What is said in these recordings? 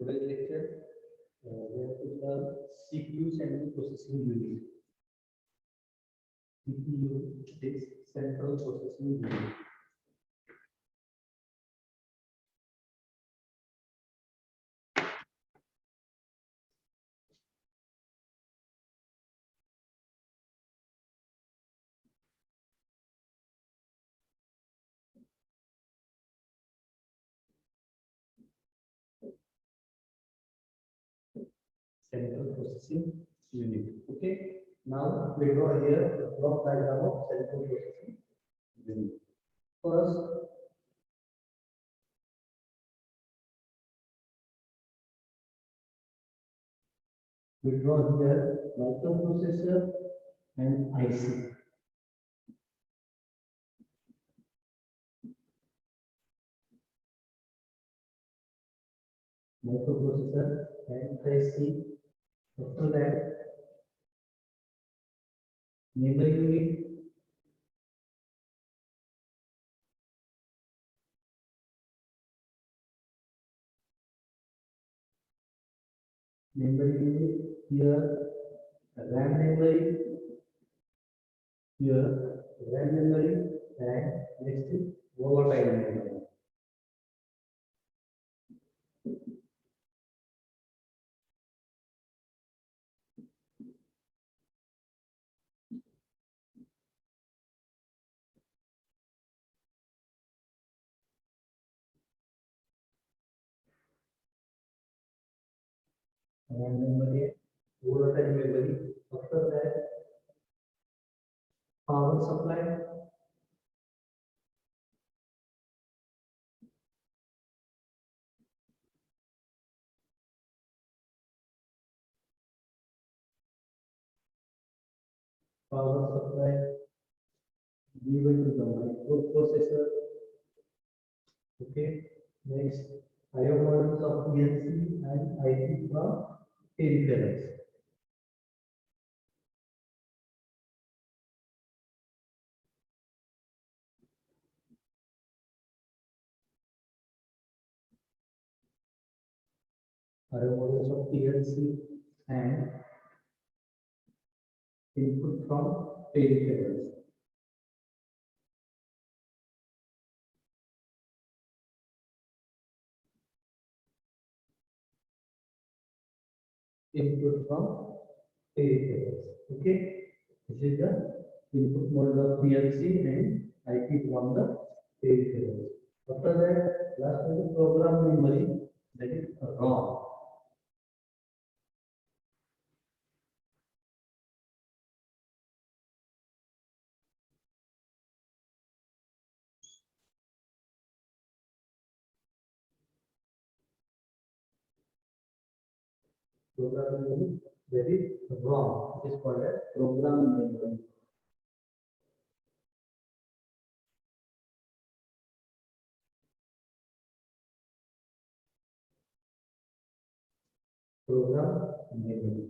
Today's lecture, we have to learn CPU central processing unit. CPU is central processing unit. Central processing unit. Okay. Now we draw here a block diagram of central processing unit. First, we draw here microprocessor and IC. Microprocessor and IC. After that, memory unit, here RAM memory, here RAM memory, and next is volatile memory. RAM memory, volatile memory. After that, power supply, given to the microprocessor. Okay. Next, IO modules of PLC and IP from peripherals. IO modules of PLC and input from peripherals. Input from peripherals. Okay, this is the input model of PLC and IP from the peripherals. After that, last is the program memory, that is ROM. Program memory, that is ROM. It is called as program memory. Program memory.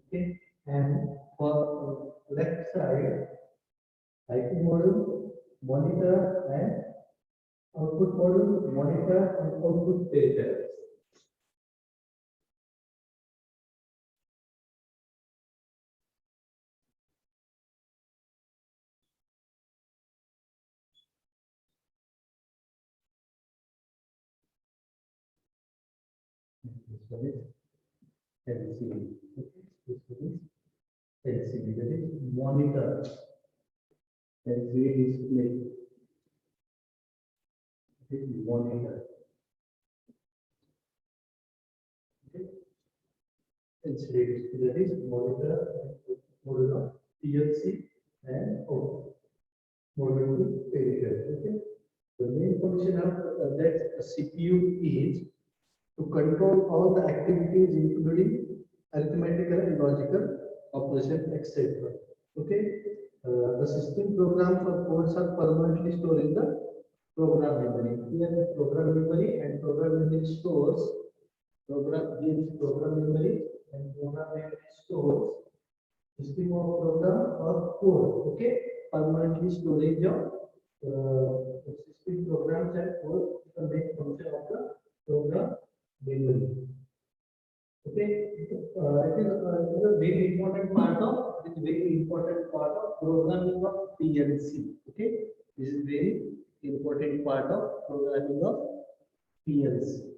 Okay, and for left side, IP module, monitor and output module, monitor and output peripherals. This one is LCD. Okay, this one is LCD, that is monitor. LCD display. It is monitor. Okay. LCD display, that is monitor, module of PLC and output module to peripheral. Okay. The main function of that CPU is to control all the activities, including arithmetical and logical operation, etc. Okay. The system programs or codes are permanently stored in the program memory. Here program memory and program memory stores program memory and program memory stores system of program or code. Okay, permanently storage of system programs and code is the main function of the program memory. Okay, it is a very important part of programming of PLC. Okay, this is very important part of programming of PLC.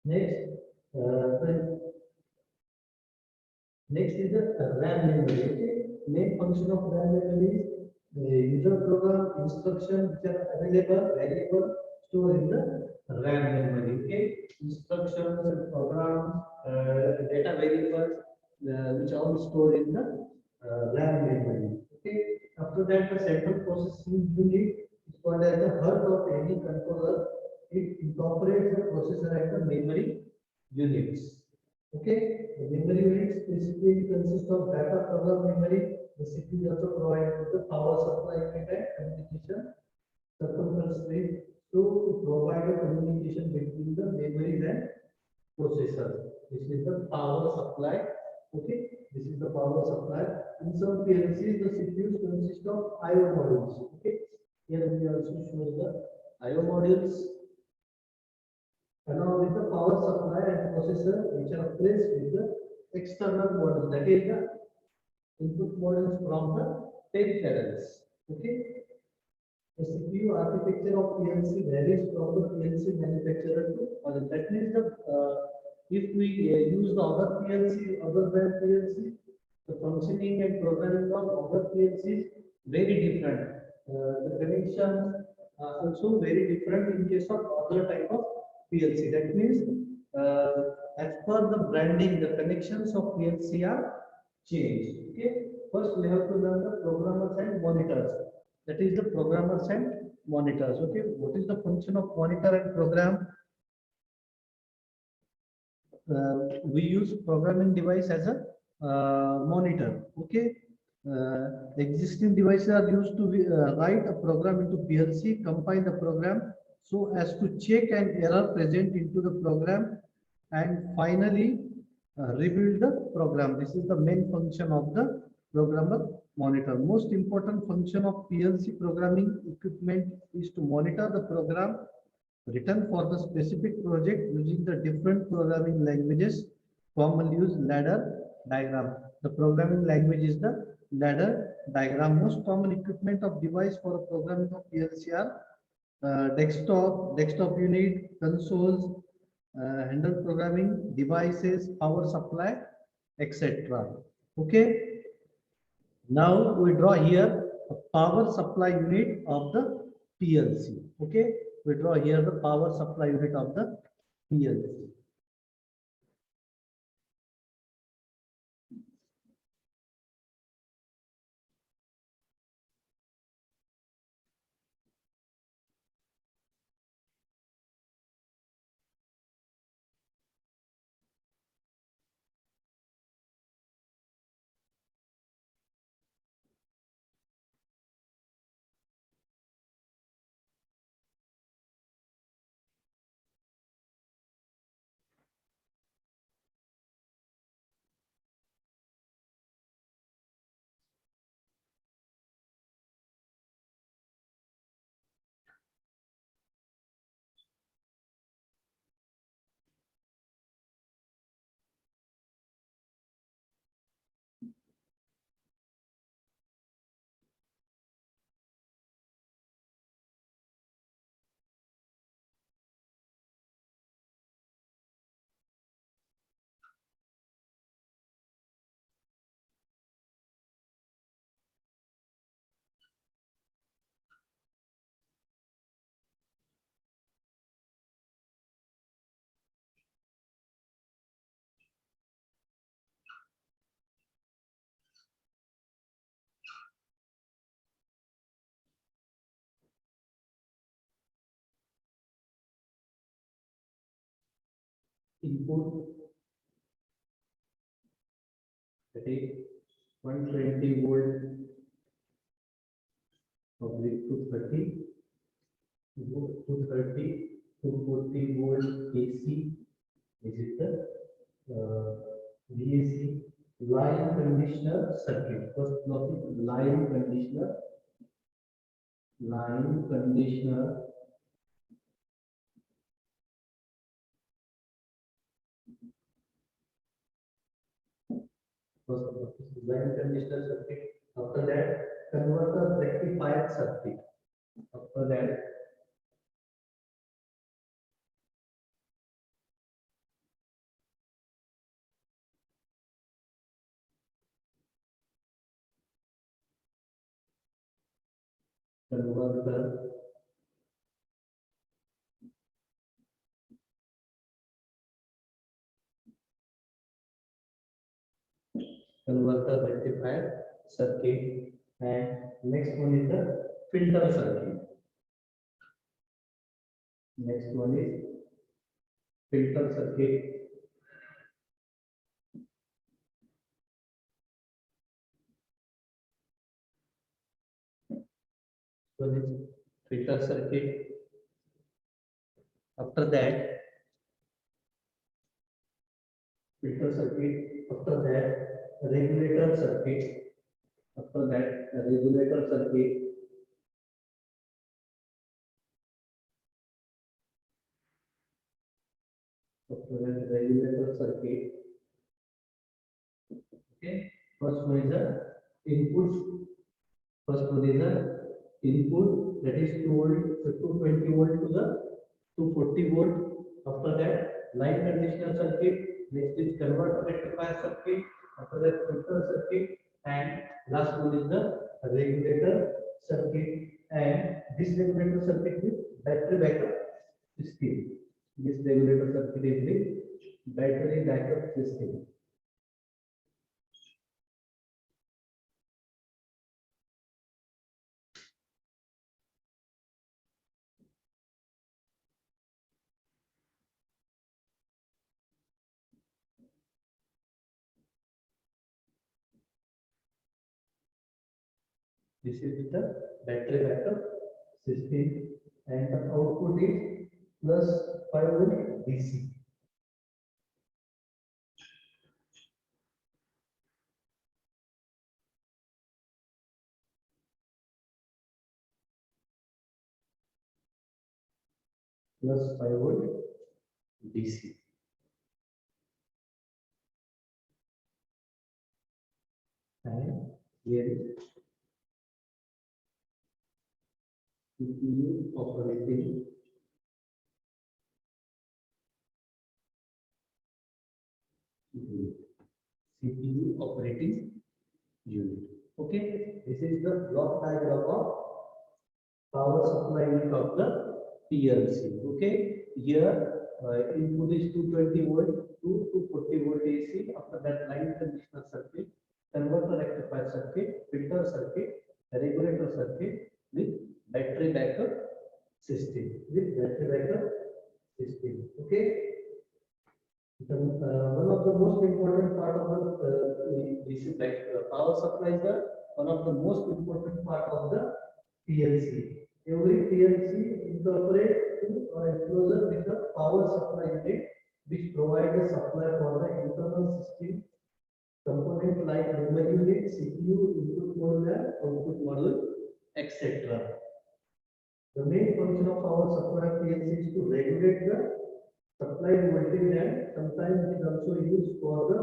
Next, next is the RAM memory. Okay, main function of RAM memory is user program instruction which are available variable stored in the RAM memory. Okay, instructions and programs, data variables which are all stored in the RAM memory. Okay, after that the central processing unit is called as the heart of any controller. It incorporates the processor and the memory units. Okay, the memory units basically consist of data program memory. The CPU also provides the power supply unit and communication circumference rate to provide a communication between the memory and processor. This is the power supply. Okay, this is the power supply. In some PLCs, the CPUs consist of I/O modules. Okay, here we also show the I/O modules along with the power supply and processor, which are placed with the external module. That is the input modules from the peripherals. Okay, the CPU architecture of PLC varies from the PLC manufacturer to other. That means the if we use the other PLC other than PLC, the functioning and programming of other PLC is very different. The connections are also very different in case of other type of PLC. That means as per the branding, the connections of PLC are changed. Okay, first we have to learn the programmers and monitors. That is the programmers and monitors. Okay, what is the function of monitor and program? We use programming device as a monitor. Okay, existing devices are used to write a program into PLC, compile the program so as to check an error present into the program, and finally rebuild the program. This is the main function of the programmer monitor. Most important function of PLC programming equipment is to monitor the program written for the specific project using the different programming languages commonly used ladder diagram. The programming language is the ladder diagram. Most common equipment of device for programming of PLC are desktop unit, consoles, handle programming devices, power supply, etc. Okay. Now we draw here a power supply unit of the PLC. Okay, we draw here the power supply unit of the PLC. Input that is 120 volt public to 30 230, 240 volt AC. This is the VAC line conditioner circuit. First block is line conditioner. Line conditioner first block is line conditioner circuit. After that, converter rectifier circuit. After that, converter rectifier circuit, and next one is the filter circuit. Next one is filter circuit. One is filter circuit. After that, filter circuit. After that, regulator circuit. After that, regulator circuit. After that, regulator circuit. Okay. First one is the input. First one is the input, that is 2 volt, 220 volt to the 240 volt. After that, line conditioner circuit. Next is converter rectifier circuit. After that, filter circuit, and last one is the regulator circuit. And this regulator circuit is battery backup system. This regulator circuit is the battery backup system. This is the battery backup system, and the output is plus 5 volt DC. Plus 5 volt DC. And here is CPU operating unit. CPU operating unit. Okay, this is the block diagram of power supply unit of the PLC. Okay, here input is 220 volt to 240 volt AC. After that, line conditioner circuit, converter rectifier circuit, filter circuit, regulator circuit with battery backup system. With battery backup system. Okay. One of the most important part of the DC power supply is the one of the most important part of the PLC. Every PLC incorporates to enclosure with the power supply unit, which provides the supply for the internal system component like memory unit, CPU, input module, output module, etc. The main function of power supply PLC is to regulate the supply voltage, and sometimes it is also used for the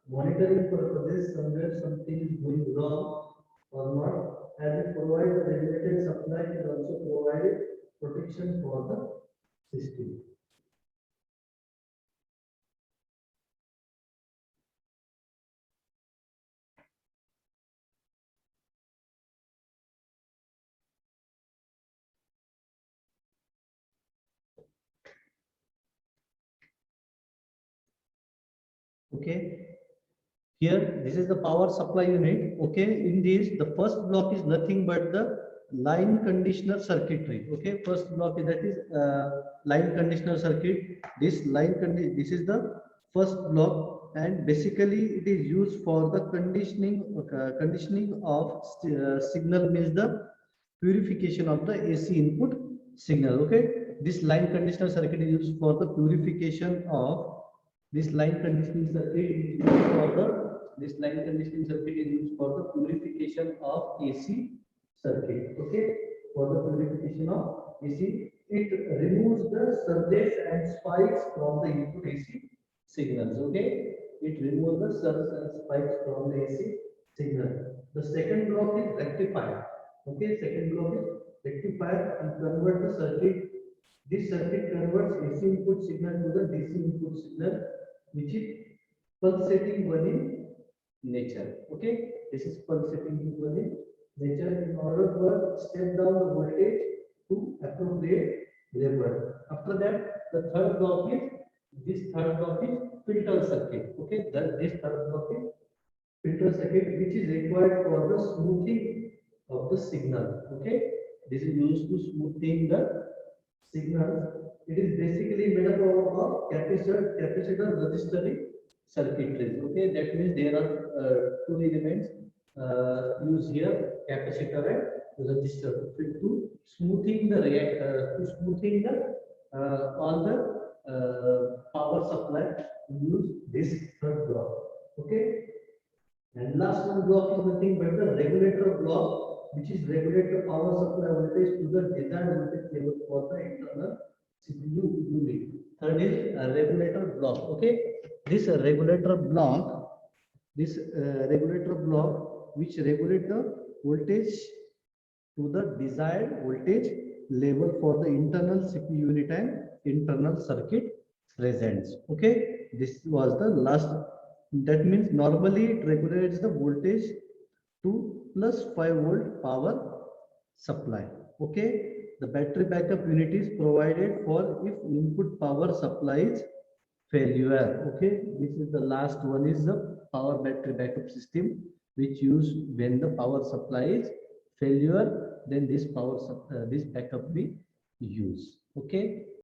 monitoring purposes. Somewhere something is going wrong or not. As it provides a regulated supply, it also provides protection for the system. Okay. Here, this is the power supply unit. Okay, in this, the first block is nothing but the line conditioner circuitry. Okay, first block is that is line conditioner circuit. This this is the first block, and basically it is used for the conditioning of signal, means the purification of the AC input signal. Okay, this line conditioner circuit is used for the purification of this line conditioning circuit is used for the this line conditioning circuit is used for the purification of AC circuit. Okay, for the purification of AC, it removes the surges and spikes from the input AC signals. Okay, it removes the surges and spikes from the AC signal. The second block is rectifier. Okay, second block is rectifier and convert the circuit. This circuit converts AC input signal to the DC input signal, which is pulsating one in nature. Okay, this is pulsating one in nature in order to step down the voltage to appropriate level. After that, the third block is filter circuit. Okay, this third block is filter circuit, which is required for the smoothing of the signal. Okay, this is used to smoothing the signal. It is basically made up of capacitor, resistor circuitries. Okay, that means there are two elements used here, capacitor and resistor, to smoothing the all the power supply. Use this third block. Okay, and last one block is nothing but the regulator block, which is regulate the power supply voltage to the desired voltage level for the internal CPU unit. Third is a regulator block. Okay, this regulator block which regulate the voltage to the desired voltage level for the internal CPU unit and internal circuit presents. Okay, this was the last. That means normally it regulates the voltage to plus 5 volt power supply. Okay, the battery backup unit is provided for if input power supply is failure. Okay, this is the last one is the power battery backup system, which use when the power supply is failure, then this this backup we use. Okay,